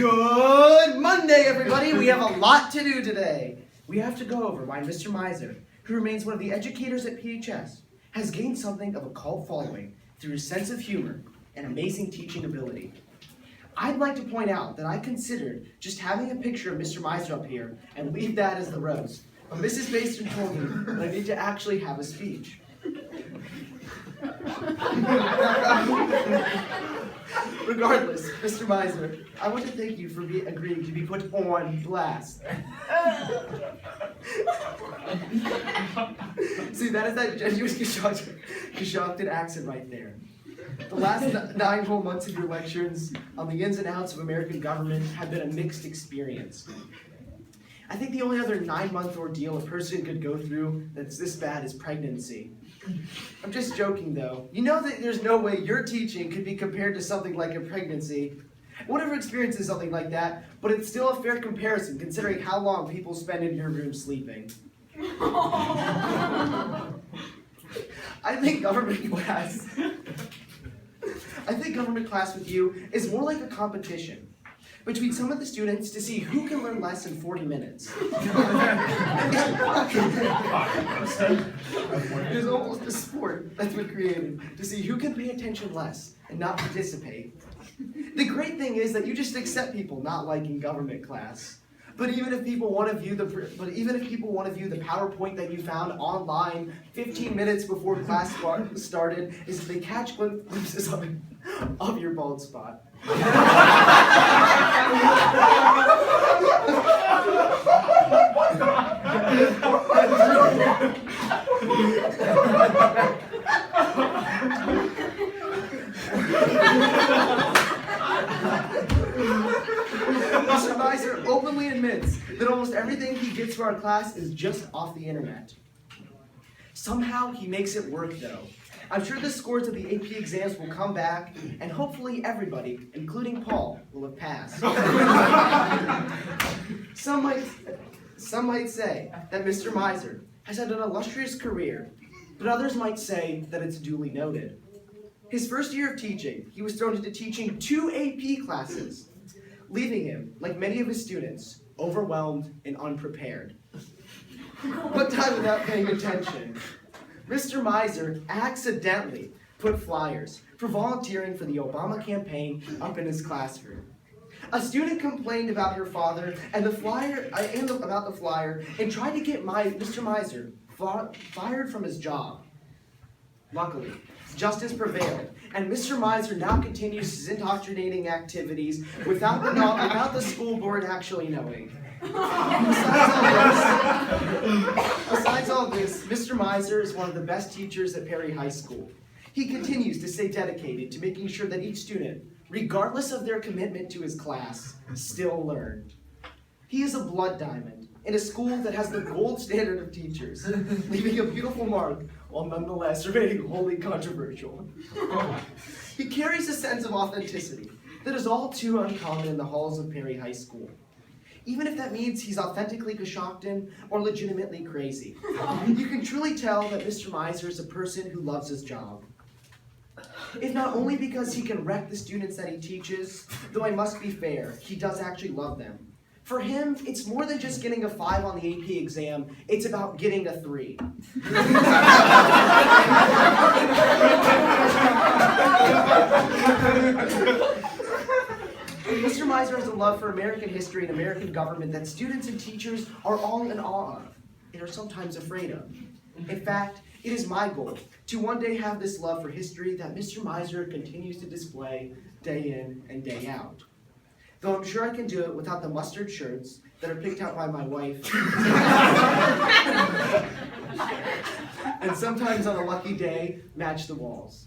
Good Monday, everybody. We have a lot to do today. We have to go over why Mr. Meiser, who remains one of the educators at PHS, has gained something of a cult following through his sense of humor and amazing teaching ability. I'd like to point out that I considered just having a picture of Mr. Meiser up here and leave that as the roast. But Mrs. Basin told me that I need to actually have a speech. Regardless, Mr. Meiser, I want to thank you for agreeing to be put on blast. See, that is that genuine Coshocton accent right there. The last 9 whole months of your lectures on the ins and outs of American government have been a mixed experience. I think the only other 9-month ordeal a person could go through that's this bad is pregnancy. I'm just joking though. You know that there's no way your teaching could be compared to something like a pregnancy. Whatever experiences something like that, but it's still a fair comparison considering how long people spend in your room sleeping. I think government class with you is more like a competition between some of the students to see who can learn less in 40 minutes. There's almost a sport that's been created to see who can pay attention less and not participate. The great thing is that you just accept people not liking government class. But even if people want to view the PowerPoint that you found online 15 minutes before class started, is if they catch glimpses of your bald spot. Mr. Meiser openly admits that almost everything he gets for our class is just off the internet. Somehow he makes it work though. I'm sure the scores of the AP exams will come back, and hopefully everybody, including Paul, will have passed. Some might say that Mr. Meiser has had an illustrious career, but others might say that it's duly noted. His first year of teaching, he was thrown into teaching 2 AP classes, leaving him, like many of his students, overwhelmed and unprepared. What time without paying attention? Mr. Meiser accidentally put flyers for volunteering for the Obama campaign up in his classroom. A student complained about her father and about the flyer and tried to get Mr. Meiser fired from his job. Luckily, justice prevailed, and Mr. Meiser now continues his indoctrinating activities without the school board actually knowing. Besides all this, Mr. Meiser is one of the best teachers at Perry High School. He continues to stay dedicated to making sure that each student, regardless of their commitment to his class, still learn. He is a blood diamond in a school that has the gold standard of teachers, leaving a beautiful mark while nonetheless remaining wholly controversial. He carries a sense of authenticity that is all too uncommon in the halls of Perry High School. Even if that means he's authentically Coshocton or legitimately crazy. You can truly tell that Mr. Meiser is a person who loves his job. If not only because he can wreck the students that he teaches, though I must be fair, he does actually love them. For him, it's more than just getting a 5 on the AP exam, it's about getting a 3. Mr. Meiser has a love for American history and American government that students and teachers are all in awe of and are sometimes afraid of. In fact, it is my goal to one day have this love for history that Mr. Meiser continues to display day in and day out. Though I'm sure I can do it without the mustard shirts that are picked out by my wife. And sometimes on a lucky day, match the walls.